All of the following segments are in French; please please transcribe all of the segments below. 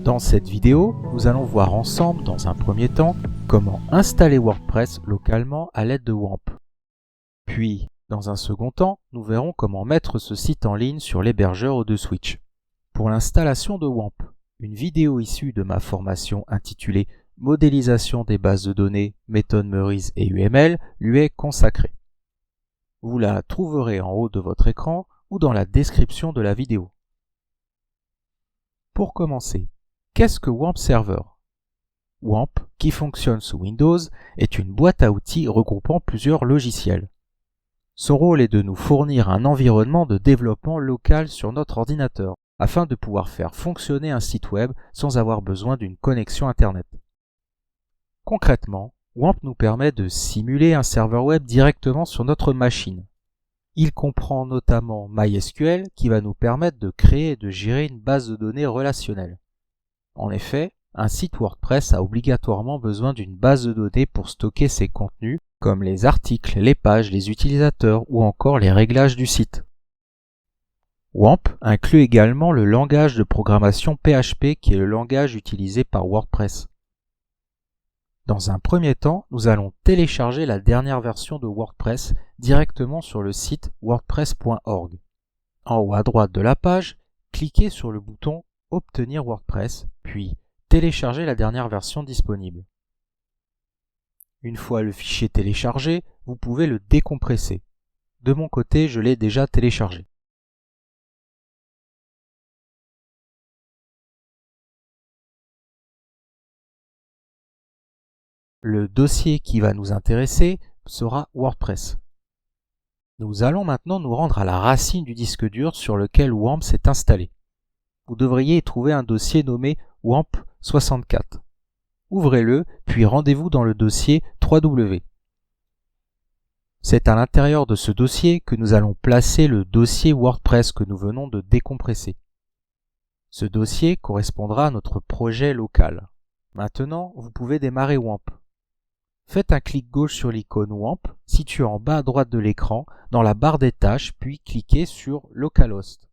Dans cette vidéo, nous allons voir ensemble, dans un premier temps, comment installer WordPress localement à l'aide de WAMP. Puis, dans un second temps, nous verrons comment mettre ce site en ligne sur l'hébergeur de Switch. Pour l'installation de WAMP, une vidéo issue de ma formation intitulée « Modélisation des bases de données, méthodes Meurize et UML » lui est consacrée. Vous la trouverez en haut de votre écran ou dans la description de la vidéo. Pour commencer, qu'est-ce que WAMP Server? WAMP, qui fonctionne sous Windows, est une boîte à outils regroupant plusieurs logiciels. Son rôle est de nous fournir un environnement de développement local sur notre ordinateur, afin de pouvoir faire fonctionner un site web sans avoir besoin d'une connexion Internet. Concrètement, WAMP nous permet de simuler un serveur web directement sur notre machine. Il comprend notamment MySQL qui va nous permettre de créer et de gérer une base de données relationnelle. En effet, un site WordPress a obligatoirement besoin d'une base de données pour stocker ses contenus, comme les articles, les pages, les utilisateurs ou encore les réglages du site. WAMP inclut également le langage de programmation PHP qui est le langage utilisé par WordPress. Dans un premier temps, nous allons télécharger la dernière version de WordPress directement sur le site wordpress.org. En haut à droite de la page, cliquez sur le bouton « Obtenir WordPress » puis « Télécharger la dernière version disponible ». Une fois le fichier téléchargé, vous pouvez le décompresser. De mon côté, je l'ai déjà téléchargé. Le dossier qui va nous intéresser sera WordPress. Nous allons maintenant nous rendre à la racine du disque dur sur lequel WAMP s'est installé. Vous devriez y trouver un dossier nommé WAMP64. Ouvrez-le, puis rendez-vous dans le dossier 3W. C'est à l'intérieur de ce dossier que nous allons placer le dossier WordPress que nous venons de décompresser. Ce dossier correspondra à notre projet local. Maintenant, vous pouvez démarrer WAMP. Faites un clic gauche sur l'icône WAMP située en bas à droite de l'écran dans la barre des tâches, puis cliquez sur Localhost.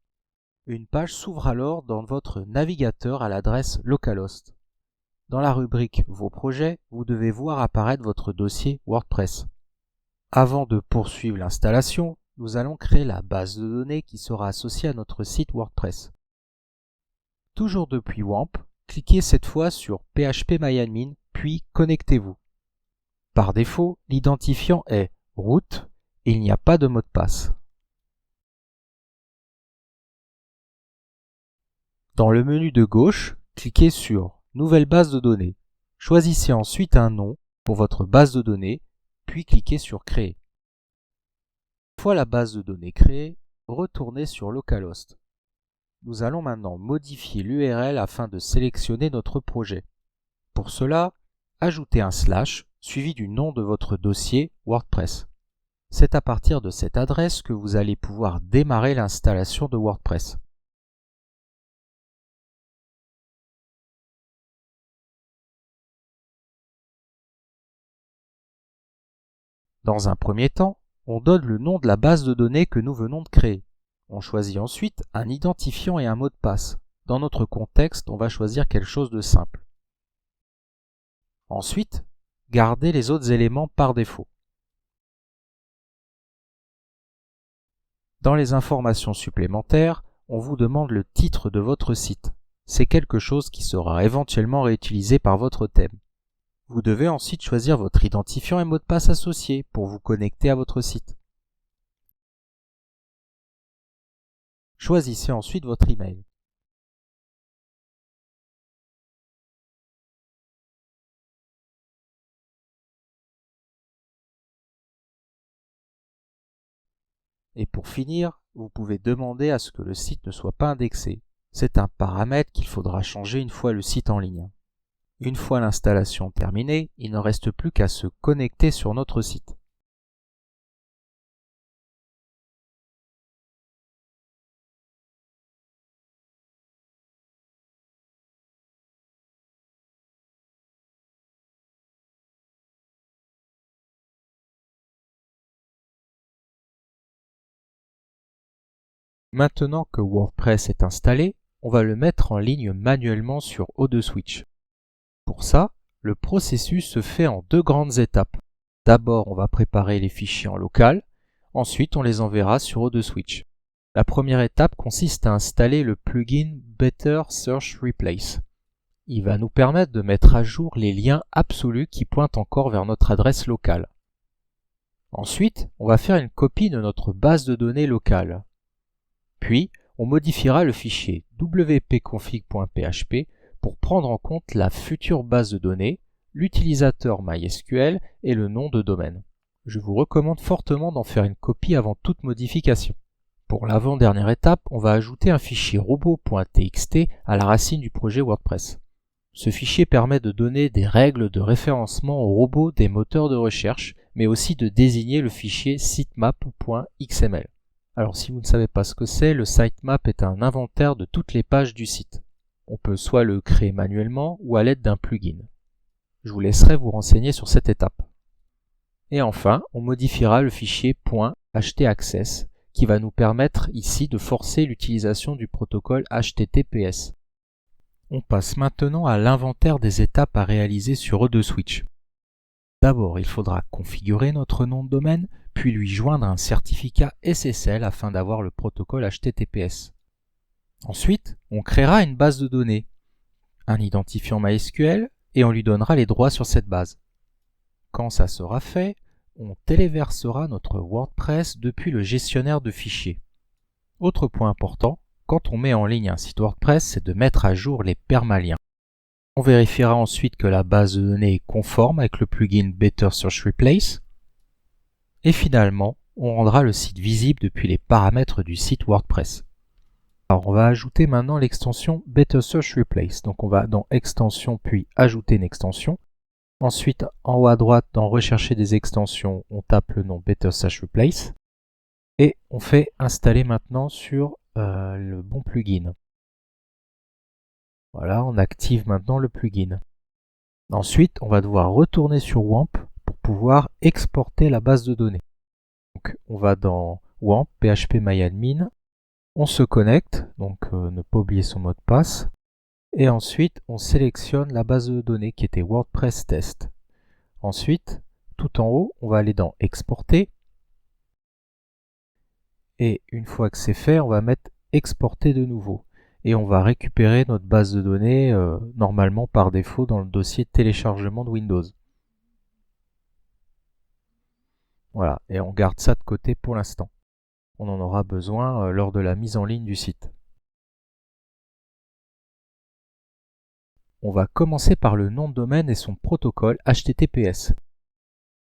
Une page s'ouvre alors dans votre navigateur à l'adresse localhost. Dans la rubrique Vos projets, vous devez voir apparaître votre dossier WordPress. Avant de poursuivre l'installation, nous allons créer la base de données qui sera associée à notre site WordPress. Toujours depuis WAMP, cliquez cette fois sur PHP-MyAdmin, puis connectez-vous. Par défaut, l'identifiant est root et il n'y a pas de mot de passe. Dans le menu de gauche, cliquez sur Nouvelle base de données. Choisissez ensuite un nom pour votre base de données, puis cliquez sur Créer. Une fois la base de données créée, retournez sur Localhost. Nous allons maintenant modifier l'URL afin de sélectionner notre projet. Pour cela, ajoutez un slash suivi du nom de votre dossier WordPress. C'est à partir de cette adresse que vous allez pouvoir démarrer l'installation de WordPress. Dans un premier temps, on donne le nom de la base de données que nous venons de créer. On choisit ensuite un identifiant et un mot de passe. Dans notre contexte, on va choisir quelque chose de simple. Ensuite, gardez les autres éléments par défaut. Dans les informations supplémentaires, on vous demande le titre de votre site. C'est quelque chose qui sera éventuellement réutilisé par votre thème. Vous devez ensuite choisir votre identifiant et mot de passe associé pour vous connecter à votre site. Choisissez ensuite votre email. Et pour finir, vous pouvez demander à ce que le site ne soit pas indexé. C'est un paramètre qu'il faudra changer une fois le site en ligne. Une fois l'installation terminée, il ne reste plus qu'à se connecter sur notre site. Maintenant que WordPress est installé, on va le mettre en ligne manuellement sur O2 Switch. Pour ça, le processus se fait en deux grandes étapes. D'abord, on va préparer les fichiers en local, ensuite on les enverra sur O2 Switch. La première étape consiste à installer le plugin Better Search Replace. Il va nous permettre de mettre à jour les liens absolus qui pointent encore vers notre adresse locale. Ensuite, on va faire une copie de notre base de données locale. Puis, on modifiera le fichier wp-config.php pour prendre en compte la future base de données, l'utilisateur MySQL et le nom de domaine. Je vous recommande fortement d'en faire une copie avant toute modification. Pour l'avant-dernière étape, on va ajouter un fichier robot.txt à la racine du projet WordPress. Ce fichier permet de donner des règles de référencement aux robots des moteurs de recherche, mais aussi de désigner le fichier sitemap.xml. Alors si vous ne savez pas ce que c'est, le sitemap est un inventaire de toutes les pages du site. On peut soit le créer manuellement ou à l'aide d'un plugin. Je vous laisserai vous renseigner sur cette étape. Et enfin, on modifiera le fichier .htaccess qui va nous permettre ici de forcer l'utilisation du protocole HTTPS. On passe maintenant à l'inventaire des étapes à réaliser sur O2 Switch. D'abord, il faudra configurer notre nom de domaine, puis lui joindre un certificat SSL afin d'avoir le protocole HTTPS. Ensuite, on créera une base de données, un identifiant MySQL, et on lui donnera les droits sur cette base. Quand ça sera fait, on téléversera notre WordPress depuis le gestionnaire de fichiers. Autre point important, quand on met en ligne un site WordPress, c'est de mettre à jour les permaliens. On vérifiera ensuite que la base de données est conforme avec le plugin Better Search Replace. Et finalement, on rendra le site visible depuis les paramètres du site WordPress. Alors on va ajouter maintenant l'extension Better Search Replace. Donc on va dans Extensions puis Ajouter une extension. Ensuite, en haut à droite, dans Rechercher des extensions, on tape le nom Better Search Replace. Et on fait installer maintenant sur le bon plugin. Voilà, on active maintenant le plugin. Ensuite, on va devoir retourner sur WAMP pour pouvoir exporter la base de données. Donc, on va dans WAMP, phpMyAdmin, on se connecte, donc ne pas oublier son mot de passe, et ensuite on sélectionne la base de données qui était WordPress Test. Ensuite, tout en haut, on va aller dans Exporter, et une fois que c'est fait, on va mettre Exporter de nouveau. Et on va récupérer notre base de données normalement par défaut dans le dossier téléchargement de Windows. Voilà, et on garde ça de côté pour l'instant. On en aura besoin lors de la mise en ligne du site. On va commencer par le nom de domaine et son protocole HTTPS.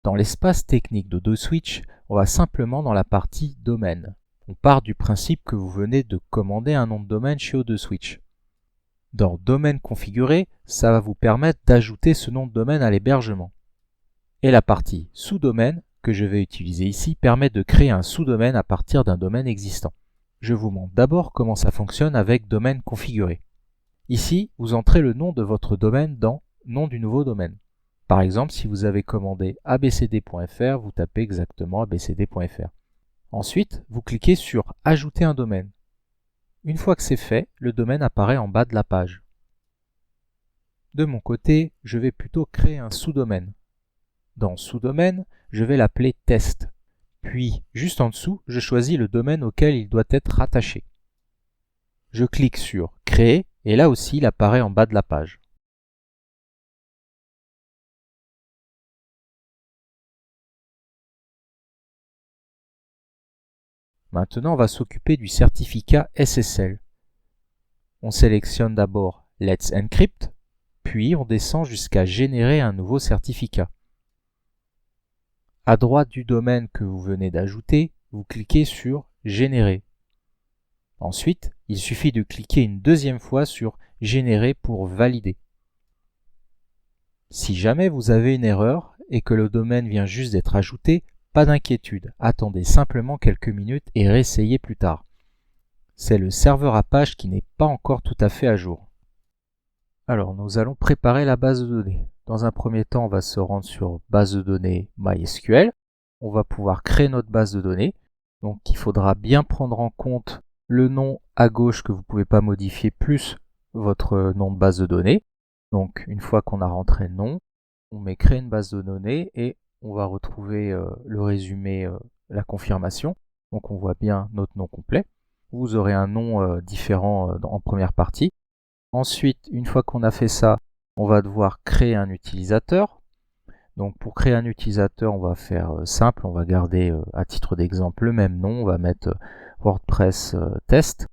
Dans l'espace technique d'O2 Switch, on va simplement dans la partie domaine. On part du principe que vous venez de commander un nom de domaine chez O2 Switch. Dans Domaine configuré, ça va vous permettre d'ajouter ce nom de domaine à l'hébergement. Et la partie sous-domaine, que je vais utiliser ici, permet de créer un sous-domaine à partir d'un domaine existant. Je vous montre d'abord comment ça fonctionne avec Domaine configuré. Ici, vous entrez le nom de votre domaine dans Nom du nouveau domaine. Par exemple, si vous avez commandé abcd.fr, vous tapez exactement abcd.fr. Ensuite, vous cliquez sur Ajouter un domaine. Une fois que c'est fait, le domaine apparaît en bas de la page. De mon côté, je vais plutôt créer un sous-domaine. Dans Sous-domaine, je vais l'appeler Test. Puis, juste en dessous, je choisis le domaine auquel il doit être rattaché. Je clique sur Créer et là aussi, il apparaît en bas de la page. Maintenant, on va s'occuper du certificat SSL. On sélectionne d'abord Let's Encrypt, puis on descend jusqu'à générer un nouveau certificat. À droite du domaine que vous venez d'ajouter, vous cliquez sur Générer. Ensuite, il suffit de cliquer une deuxième fois sur Générer pour valider. Si jamais vous avez une erreur et que le domaine vient juste d'être ajouté, pas d'inquiétude, attendez simplement quelques minutes et réessayez plus tard. C'est le serveur Apache qui n'est pas encore tout à fait à jour. Alors, nous allons préparer la base de données. Dans un premier temps, on va se rendre sur base de données MySQL. On va pouvoir créer notre base de données. Donc, il faudra bien prendre en compte le nom à gauche que vous ne pouvez pas modifier, plus votre nom de base de données. Donc une fois qu'on a rentré le nom, on met créer une base de données et on va retrouver le résumé, la confirmation. Donc on voit bien notre nom complet. Vous aurez un nom différent en première partie. Ensuite, une fois qu'on a fait ça, on va devoir créer un utilisateur. Donc pour créer un utilisateur, on va faire simple, on va garder à titre d'exemple le même nom, on va mettre WordPress test.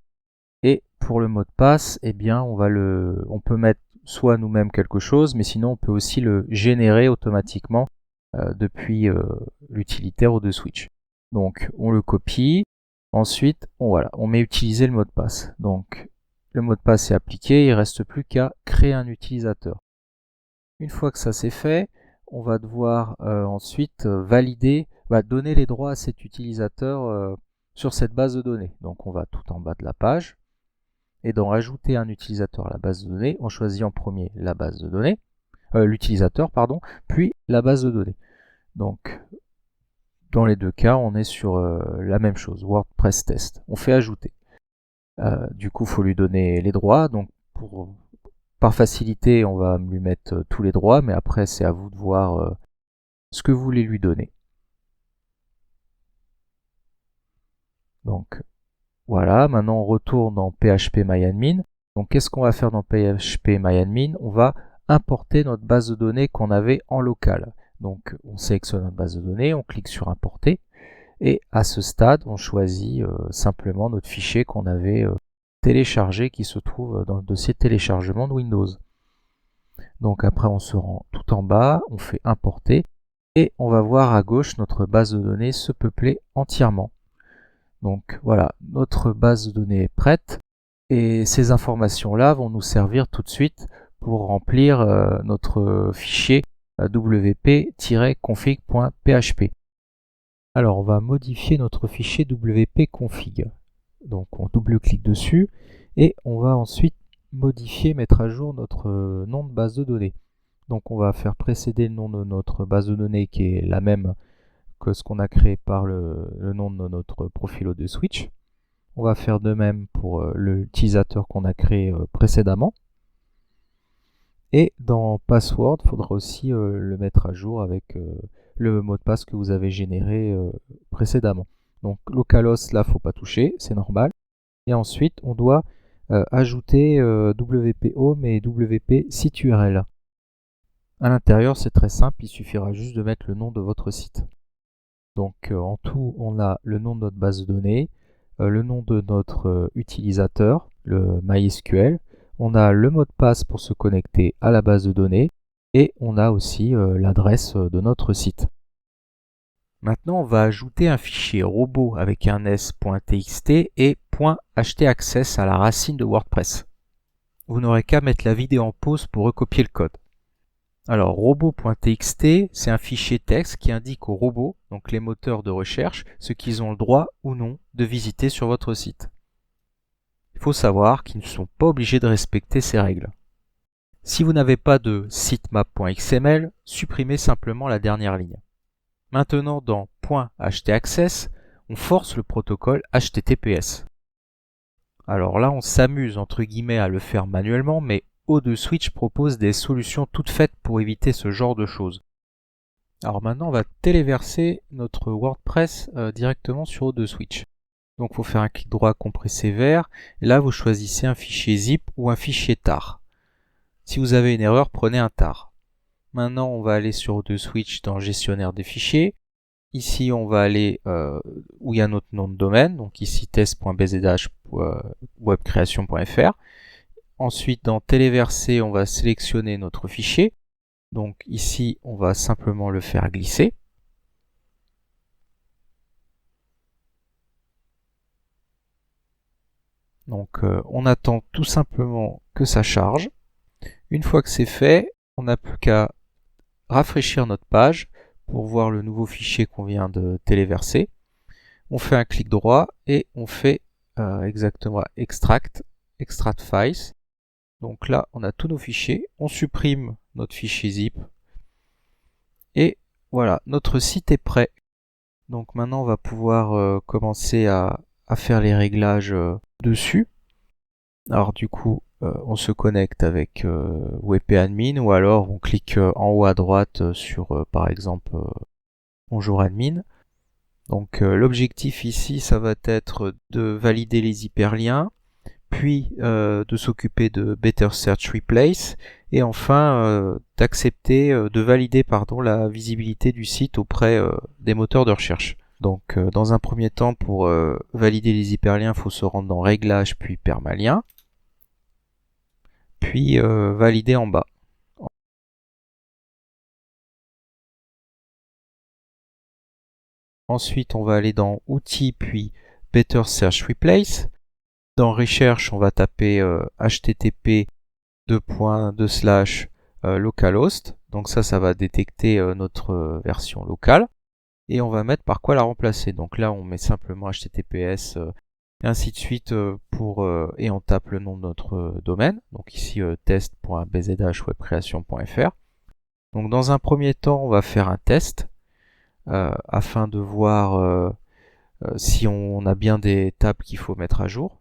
Et pour le mot de passe, eh bien on peut mettre soit nous-mêmes quelque chose, mais sinon on peut aussi le générer automatiquement depuis l'utilitaire O2Switch. Donc on le copie, ensuite on met utiliser le mot de passe. Donc le mot de passe est appliqué, il ne reste plus qu'à créer un utilisateur. Une fois que ça c'est fait, on va devoir ensuite valider, donner les droits à cet utilisateur sur cette base de données. Donc on va tout en bas de la page, et dans ajouter un utilisateur à la base de données, on choisit en premier la base de données, l'utilisateur pardon, puis la base de données. Donc dans les deux cas, on est sur la même chose, WordPress test. On fait ajouter. Du coup, il faut lui donner les droits. Donc par facilité, on va lui mettre tous les droits, mais après c'est à vous de voir ce que vous voulez lui donner. Donc voilà, maintenant on retourne dans phpMyAdmin. Donc qu'est-ce qu'on va faire dans phpMyAdmin? On va importer notre base de données qu'on avait en local. Donc on sélectionne notre base de données, on clique sur importer, et à ce stade on choisit simplement notre fichier qu'on avait téléchargé, qui se trouve dans le dossier téléchargement de Windows. Donc après on se rend tout en bas, on fait importer, et on va voir à gauche notre base de données se peupler entièrement. Donc voilà, notre base de données est prête, et ces informations-là vont nous servir tout de suite pour remplir notre fichier wp-config.php. Alors on va modifier notre fichier wp-config. Donc on double-clique dessus et on va ensuite modifier, mettre à jour notre nom de base de données. Donc on va faire précéder le nom de notre base de données, qui est la même que ce qu'on a créé par le nom de notre profil O2Switch. On va faire de même pour l'utilisateur qu'on a créé précédemment. Et dans password, il faudra aussi le mettre à jour avec le mot de passe que vous avez généré précédemment. Donc localhost, là, il ne faut pas toucher, c'est normal. Et ensuite, on doit ajouter WP Home et WP Site URL. À l'intérieur, c'est très simple, il suffira juste de mettre le nom de votre site. Donc en tout, on a le nom de notre base de données, le nom de notre utilisateur, le MySQL, on a le mot de passe pour se connecter à la base de données, et on a aussi l'adresse de notre site. Maintenant, on va ajouter un fichier robot avec un s.txt et .htaccess à la racine de WordPress. Vous n'aurez qu'à mettre la vidéo en pause pour recopier le code. Alors, robot.txt, c'est un fichier texte qui indique aux robots, donc les moteurs de recherche, ce qu'ils ont le droit ou non de visiter sur votre site. Il faut savoir qu'ils ne sont pas obligés de respecter ces règles. Si vous n'avez pas de sitemap.xml, supprimez simplement la dernière ligne. Maintenant, dans .htaccess, on force le protocole HTTPS. Alors là, on s'amuse entre guillemets à le faire manuellement, mais O2Switch propose des solutions toutes faites pour éviter ce genre de choses. Alors maintenant, on va téléverser notre WordPress directement sur O2Switch. Donc il faut faire un clic droit compressé vers, et là vous choisissez un fichier zip ou un fichier tar. Si vous avez une erreur, prenez un tar. Maintenant, on va aller sur O2Switch dans gestionnaire des fichiers. Ici, on va aller où il y a notre nom de domaine, donc ici test.bzh.webcreation.fr. Ensuite, dans téléverser, on va sélectionner notre fichier. Donc ici, on va simplement le faire glisser. Donc on attend tout simplement que ça charge. Une fois que c'est fait, on n'a plus qu'à rafraîchir notre page pour voir le nouveau fichier qu'on vient de téléverser. On fait un clic droit et on fait exactement extract files. Donc là, on a tous nos fichiers. On supprime notre fichier zip. Et voilà, notre site est prêt. Donc maintenant, on va pouvoir commencer à à faire les réglages dessus. Alors du coup, on se connecte avec WP Admin ou alors on clique en haut à droite sur par exemple Bonjour Admin. Donc l'objectif ici, ça va être de valider les hyperliens, puis de s'occuper de Better Search Replace, et enfin d'accepter, de valider la visibilité du site auprès des moteurs de recherche. Donc dans un premier temps, pour valider les hyperliens, il faut se rendre dans Réglages puis Permalien, puis valider en bas. Ensuite, on va aller dans Outils puis Better Search Replace. Dans Recherche, on va taper http localhost. Donc ça va détecter notre version locale. Et on va mettre par quoi la remplacer. Donc là, on met simplement https et ainsi de suite et on tape le nom de notre domaine. Donc ici test.bzhwebcreation.fr. Donc dans un premier temps, on va faire un test afin de voir si on a bien des tables qu'il faut mettre à jour.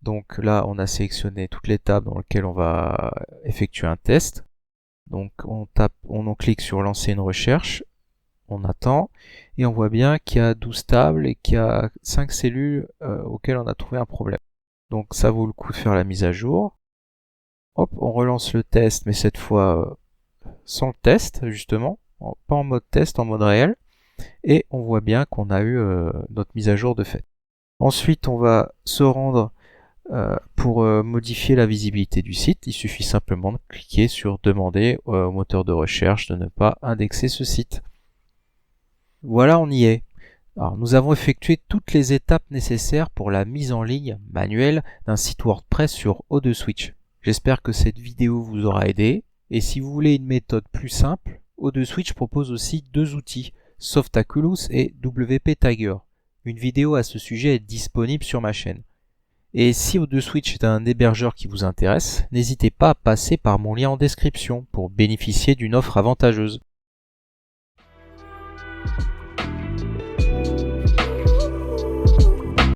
Donc là, on a sélectionné toutes les tables dans lesquelles on va effectuer un test. Donc on clique sur lancer une recherche, on attend, et on voit bien qu'il y a 12 tables et qu'il y a 5 cellules auxquelles on a trouvé un problème. Donc ça vaut le coup de faire la mise à jour. Hop, on relance le test, mais cette fois sans le test, justement, pas en mode test, en mode réel. Et on voit bien qu'on a eu notre mise à jour de fait. Ensuite, on va se rendre pour modifier la visibilité du site. Il suffit simplement de cliquer sur demander au moteur de recherche de ne pas indexer ce site. Voilà, on y est. Alors, nous avons effectué toutes les étapes nécessaires pour la mise en ligne manuelle d'un site WordPress sur O2Switch. J'espère que cette vidéo vous aura aidé. Et si vous voulez une méthode plus simple, O2Switch propose aussi 2 outils, Softaculous et WP Tiger. Une vidéo à ce sujet est disponible sur ma chaîne. Et si O2Switch est un hébergeur qui vous intéresse, n'hésitez pas à passer par mon lien en description pour bénéficier d'une offre avantageuse.